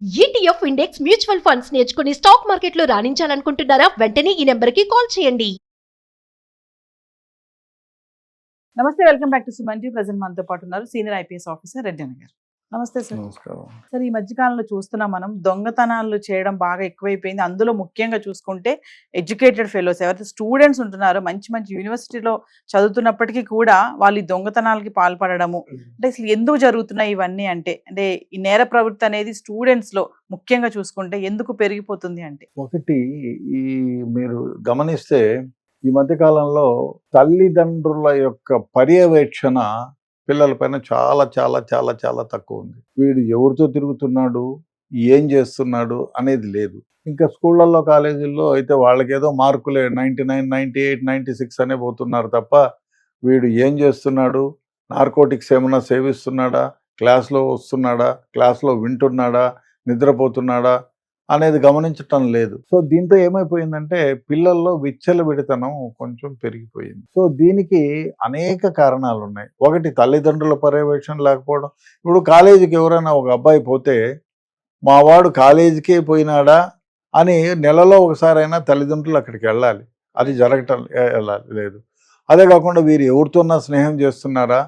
ETF index mutual funds నేర్చుకుని stock మార్కెట్లో రాణించాలనుకుంటున్నారా? వెంటనే ఈ నెంబర్కి కాల్ చేయండి. నమస్తే, welcome back to Suman TV. Present మనతో పాటు ఉన్నారు సీనియర్ ఐపీఎస్ ఆఫీసర్ రెడ్డి అన్న గారు. నమస్తే సార్. నమస్కారం. సార్, ఈ మధ్యకాలంలో చూస్తున్నాం మనం దొంగతనాలు చేయడం బాగా ఎక్కువైపోయింది. అందులో ముఖ్యంగా చూసుకుంటే ఎడ్యుకేటెడ్ ఫెలోస్ ఎవరైతే స్టూడెంట్స్ ఉంటున్నారో మంచి మంచి యూనివర్సిటీలో చదువుతున్నప్పటికీ కూడా వాళ్ళు ఈ దొంగతనాలకి పాల్పడము అంటే అసలు ఎందుకు జరుగుతున్నాయి ఇవన్నీ అంటే ఈ నేర ప్రవృత్తి అనేది స్టూడెంట్స్ లో ముఖ్యంగా చూసుకుంటే ఎందుకు పెరిగిపోతుంది అంటే? ఒకటి, ఈ మీరు గమనిస్తే ఈ మధ్య కాలంలో తల్లిదండ్రుల యొక్క పర్యవేక్షణ పిల్లలపైన చాలా చాలా చాలా చాలా తక్కువ ఉంది. వీడు ఎవరితో తిరుగుతున్నాడు, ఏం చేస్తున్నాడు అనేది లేదు. ఇంకా స్కూళ్ళల్లో కాలేజీల్లో అయితే వాళ్ళకేదో మార్కులే 99, 98, 96 అనే పోతున్నారు తప్ప వీడు ఏం చేస్తున్నాడు, నార్కోటిక్స్ ఏమైనా సేవిస్తున్నాడా, క్లాస్లో వస్తున్నాడా, క్లాస్లో వింటున్నాడా, నిద్రపోతున్నాడా అనేది గమనించటం లేదు. సో దీంతో ఏమైపోయిందంటే పిల్లల్లో విచ్చలవిడితనం కొంచెం పెరిగిపోయింది. సో దీనికి అనేక కారణాలు ఉన్నాయి. ఒకటి, తల్లిదండ్రుల పర్యవేక్షణ లేకపోవడం. ఇప్పుడు కాలేజీకి ఎవరైనా ఒక అబ్బాయి పోతే మా వాడు కాలేజీకే పోయినాడా అని నెలలో ఒకసారైనా తల్లిదండ్రులు అక్కడికి వెళ్ళాలి. అది జరగటం లేదు. అదే కాకుండా వీరు ఎవరితోన్నా స్నేహం చేస్తున్నారా,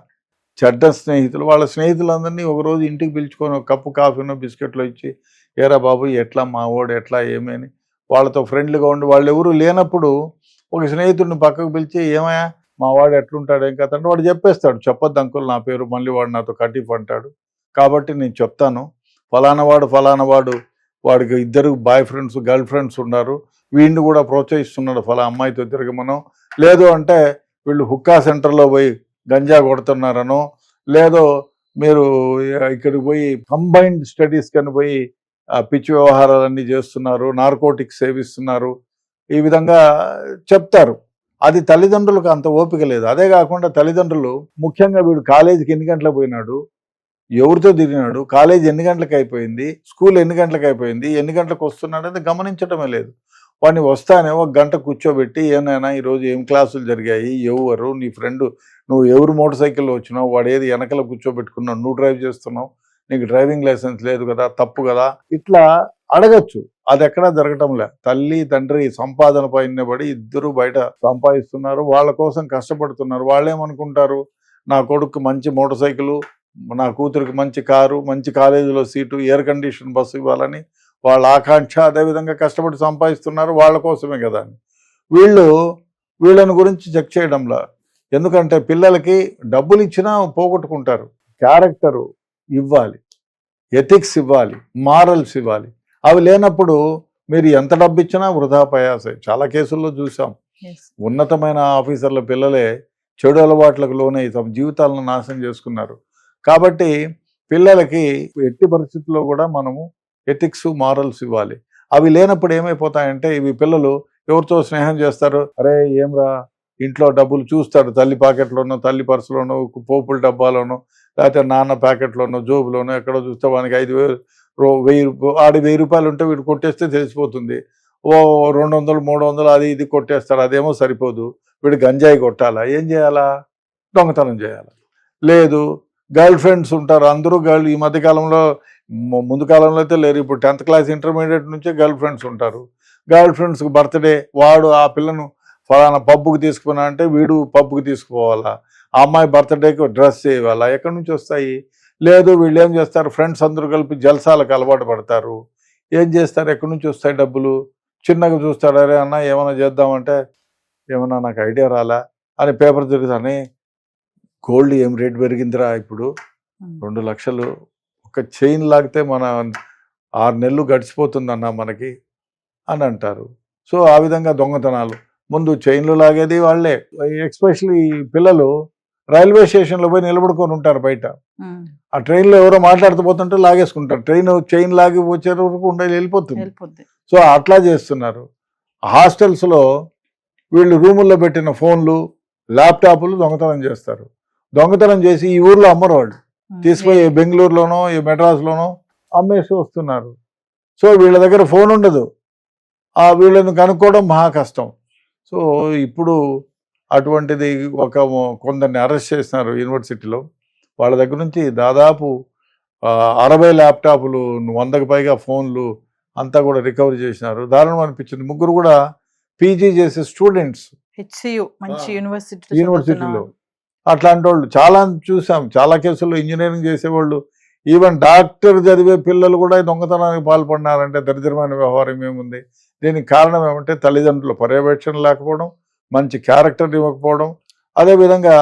చెడ్డ స్నేహితులు, వాళ్ళ స్నేహితులందరినీ ఒకరోజు ఇంటికి పిలుచుకొని ఒక కప్పు కాఫీనో బిస్కెట్లో ఇచ్చి, ఏరా బాబు ఎట్లా, మా వాడు ఎట్లా, ఏమి అని వాళ్ళతో ఫ్రెండ్లీగా ఉండి, వాళ్ళు ఎవరు లేనప్పుడు ఒక స్నేహితుడిని పక్కకు పిలిచి, ఏమయ్యా మా వాడు ఎట్లుంటాడు, ఏం కథ అంటే వాడు చెప్పేస్తాడు. చెప్పొద్దు అంకుల్ నా పేరు, మళ్ళీ వాడు నాతో కటిఫ్ అంటాడు, కాబట్టి నేను చెప్తాను, ఫలానా వాడు వాడికి 2 బాయ్ ఫ్రెండ్స్ గర్ల్ ఫ్రెండ్స్ ఉన్నారు, వీడిని కూడా ప్రోత్సహిస్తున్నాడు ఫలా అమ్మాయితో తిరగమనో, లేదు అంటే వీళ్ళు హుక్కా సెంటర్లో పోయి గంజా కొడుతున్నారనో, లేదో మీరు ఇక్కడికి పోయి కంబైన్డ్ స్టడీస్ కని పోయి పిచ్చి వ్యవహారాలన్నీ చేస్తున్నారు, నార్కోటిక్స్ సేవిస్తున్నారు, ఈ విధంగా చెప్తారు. అది తల్లిదండ్రులకు అంత ఓపిక లేదు. అదే కాకుండా తల్లిదండ్రులు ముఖ్యంగా వీడు కాలేజీకి ఎన్ని గంటలకు పోయినాడు, ఎవరితో తిరిగినాడు, కాలేజీ ఎన్ని గంటలకు అయిపోయింది, స్కూల్ ఎన్ని గంటలకు అయిపోయింది, ఎన్ని గంటలకు వస్తున్నాడు అనేది గమనించడమే లేదు. వాడిని వస్తానే 1 గంట కూర్చోబెట్టి, ఏమైనా ఈరోజు ఏం క్లాసులు జరిగాయి, ఎవరు నీ ఫ్రెండ్, నువ్వు ఎవరు మోటార్ సైకిల్లో వచ్చినావు, వాడు ఏది వెనకలో కూర్చోబెట్టుకున్నావు, నువ్వు డ్రైవ్ చేస్తున్నావు, నీకు డ్రైవింగ్ లైసెన్స్ లేదు కదా, తప్పు కదా, ఇట్లా అడగచ్చు. అది ఎక్కడా జరగటంలే. తల్లి తండ్రి సంపాదన పైన పడి ఇద్దరు బయట సంపాదిస్తున్నారు, వాళ్ళ కోసం కష్టపడుతున్నారు. వాళ్ళేమనుకుంటారు, నా కొడుకు మంచి మోటార్ సైకిలు, నా కూతురికి మంచి కారు, మంచి కాలేజీలో సీటు, ఎయిర్ కండిషన్ బస్సు ఇవ్వాలని వాళ్ళ ఆకాంక్ష. అదేవిధంగా కష్టపడి సంపాదిస్తున్నారు, వాళ్ళ కోసమే కదా అని వీళ్ళని గురించి చెక్ చేయడంలా. ఎందుకంటే పిల్లలకి డబ్బులు ఇచ్చినా పోగొట్టుకుంటారు. క్యారెక్టరు ఇవ్వాలి, ఎథిక్స్ ఇవ్వాలి, మారల్స్ ఇవ్వాలి. అవి లేనప్పుడు మీరు ఎంత డబ్బు ఇచ్చినా వృధా ప్రయాసే. చాలా కేసుల్లో చూసాం. ఉన్నతమైన ఆఫీసర్ల పిల్లలే చెడు అలవాట్లకు లోనై తమ జీవితాలను నాశనం చేసుకున్నారు. కాబట్టి పిల్లలకి ఎట్టి పరిస్థితుల్లో కూడా మనము ఎథిక్స్ మారల్స్ ఇవ్వాలి. అవి లేనప్పుడు ఏమైపోతాయంటే ఇవి పిల్లలు ఎవరితో స్నేహం చేస్తారు, అరే ఏంరా ఇంట్లో డబ్బులు చూస్తాడు, తల్లి పాకెట్లోనో, తల్లి పర్సులోనో, పోపుల డబ్బాలోనో, లేకపోతే నాన్న ప్యాకెట్లోనో, జోబులోనో ఎక్కడో చూస్తే వానికి 5,000 1000 రూపాయలు ఉంటే వీడు కొట్టేస్తే తెలిసిపోతుంది. 200 300 అది ఇది కొట్టేస్తాడు. అదేమో సరిపోదు, వీడు గంజాయి కొట్టాలా, ఏం చేయాలా, దొంగతనం చేయాలా. లేదు, గర్ల్ ఫ్రెండ్స్ ఉంటారు, అందరూ ఈ మధ్యకాలంలో, ముందు కాలంలో అయితే లేరు, ఇప్పుడు 10th క్లాస్ ఇంటర్మీడియట్ నుంచే గర్ల్ ఫ్రెండ్స్ ఉంటారు. గర్ల్ ఫ్రెండ్స్కి బర్త్డే, వాడు ఆ పిల్లను ఫలానా పబ్బుకి తీసుకున్నా అంటే వీడు పబ్బుకి తీసుకుపోవాలా, ఆ అమ్మాయి బర్త్డేకి డ్రెస్ చేయాలా, ఎక్కడి నుంచి వస్తాయి? లేదు, వీళ్ళు ఏం చేస్తారు, ఫ్రెండ్స్ అందరూ కలిపి జల్సాలకు అలవాటు పడతారు. ఏం చేస్తారు, ఎక్కడి నుంచి వస్తాయి డబ్బులు? చిన్నగా చూస్తాడు, అరే అన్న ఏమైనా చేద్దామంటే, ఏమన్నా నాకు ఐడియా రాలా అని పేపర్ తిరుగుతానే, గోల్డ్ ఏం రేట్ పెరిగిందిరా, ఇప్పుడు 2 లక్షలు ఒక చైన్ లాగితే మన 6 నెలలు గడిచిపోతుందన్న మనకి అని అంటారు. సో ఆ విధంగా దొంగతనాలు, ముందు చైన్లు లాగేది వాళ్ళే. ఎస్పెషల్లీ పిల్లలు రైల్వే స్టేషన్లో పోయి నిలబడుకొని ఉంటారు బయట, ఆ ట్రైన్లో ఎవరో మాట్లాడుతూ పోతుంటే లాగేసుకుంటారు, ట్రైన్ చైన్ లాగి వచ్చే వరకు వెళ్ళిపోతుంది. సో అట్లా చేస్తున్నారు. హాస్టల్స్లో వీళ్ళు రూముల్లో పెట్టిన ఫోన్లు, ల్యాప్టాప్లు దొంగతనం చేస్తారు. దొంగతనం చేసి ఈ ఊర్లో అమ్మరు, వాళ్ళు తీసుకుపోయి బెంగళూరులోనో మెడ్రాస్లోనో అమ్మేసి వస్తున్నారు. సో వీళ్ళ దగ్గర ఫోన్ ఉండదు, వీళ్ళని కనుక్కోవడం మహా కష్టం. సో ఇప్పుడు అటువంటిది కొందరిని అరెస్ట్ చేసినారు యూనివర్సిటీలో. వాళ్ళ దగ్గర నుంచి దాదాపు 60 ల్యాప్టాప్లు 100కి పైగా ఫోన్లు అంతా కూడా రికవర్ చేసినారు. దారుణం అనిపించింది. ముగ్గురు కూడా పీజీ చేసే స్టూడెంట్స్ హెచ్సియు మంచి యూనివర్సిటీలో. అట్లాంటి వాళ్ళు చాలా చూసాం. చాలా కేసుల్లో ఇంజనీరింగ్ చేసేవాళ్ళు, ఈవెన్ డాక్టర్ చదివే పిల్లలు కూడా ఈ దొంగతనానికి పాల్పడినారంటే దరిద్రమైన వ్యవహారం ఏముంది? దీనికి కారణం ఏమంటే తల్లిదండ్రుల పర్యవేక్షణ లేకపోవడం, మంచి క్యారెక్టర్ ఇవ్వకపోవడం, అదేవిధంగా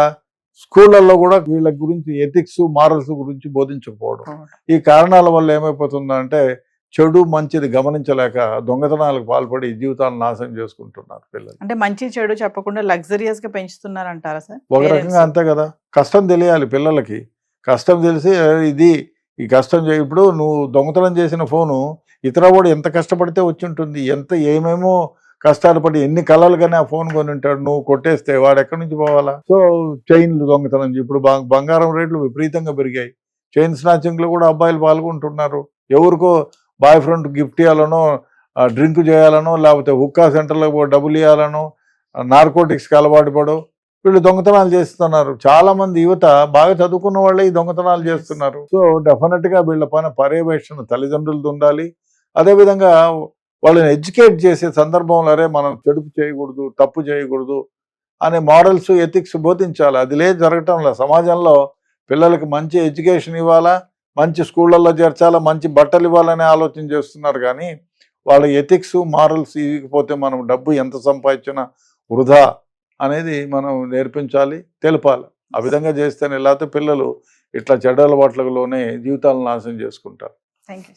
స్కూళ్ళల్లో కూడా వీళ్ళ గురించి ఎథిక్స్ మారల్స్ గురించి బోధించకపోవడం. ఈ కారణాల వల్ల ఏమైపోతుందంటే చెడు మంచిది గమనించలేక దొంగతనాలకు పాల్పడి జీవితాలను నాశనం చేసుకుంటున్నారు పిల్లలు. అంటే మంచి చెడు చెప్పకుండా లగ్జరియస్ గా పెంచుతున్నారు అంటారా సార్? ఒక రకంగా అంతే కదా. కష్టం తెలియాలి పిల్లలకి. కష్టం తెలిసి ఈ కష్టం ఇప్పుడు నువ్వు దొంగతనం చేసిన ఫోను ఇతర వాడు ఎంత కష్టపడితే వచ్చి ఉంటుంది, ఏమేమో కష్టాలు పడి ఎన్ని కళలు కానీ ఆ ఫోన్ కొని ఉంటాడు. నువ్వు కొట్టేస్తే వాడు ఎక్కడి నుంచి పోవాలా? సో చైన్లు దొంగతనం, ఇప్పుడు బంగారం రేట్లు విపరీతంగా పెరిగాయి. చైన్ స్నాచింగ్ లో కూడా అబ్బాయిలు పాల్గొంటున్నారు. ఎవరికో బాయ్ ఫ్రెండ్ గిఫ్ట్ ఇవ్వాలనో, డ్రింక్ చేయాలనో, లేకపోతే హుక్కా సెంటర్లో డబ్బులు ఇవ్వాలనో, నార్కోటిక్స్కి అలవాటు పడో వీళ్ళు దొంగతనాలు చేస్తున్నారు. చాలా మంది యువత బాగా చదువుకున్న వాళ్ళే ఈ దొంగతనాలు చేస్తున్నారు. సో డెఫినెట్ గా వీళ్ళ పైన పర్యవేక్షణ తల్లిదండ్రులది ఉండాలి. అదేవిధంగా వాళ్ళని ఎడ్యుకేట్ చేసే సందర్భంలో అరే మనం చెడుపు చేయకూడదు, తప్పు చేయకూడదు అనే మారల్స్ ఎథిక్స్ బోధించాలి. అది లేదు జరగటంలో. సమాజంలో పిల్లలకి మంచి ఎడ్యుకేషన్ ఇవ్వాలా, మంచి స్కూళ్ళల్లో చేర్చాలా, మంచి బట్టలు ఇవ్వాలనే ఆలోచన చేస్తున్నారు. కానీ వాళ్ళ ఎథిక్స్ మారల్స్ ఇవ్వకపోతే మనం డబ్బు ఎంత సంపాదించినా వృధా అనేది మనం నేర్పించాలి, తెలపాలి. ఆ విధంగా చేస్తేనే, లేకపోతే పిల్లలు ఇట్లా చెడ్డ అలవాట్లలోనే జీవితాలను నాశనం చేసుకుంటారు. Thank you.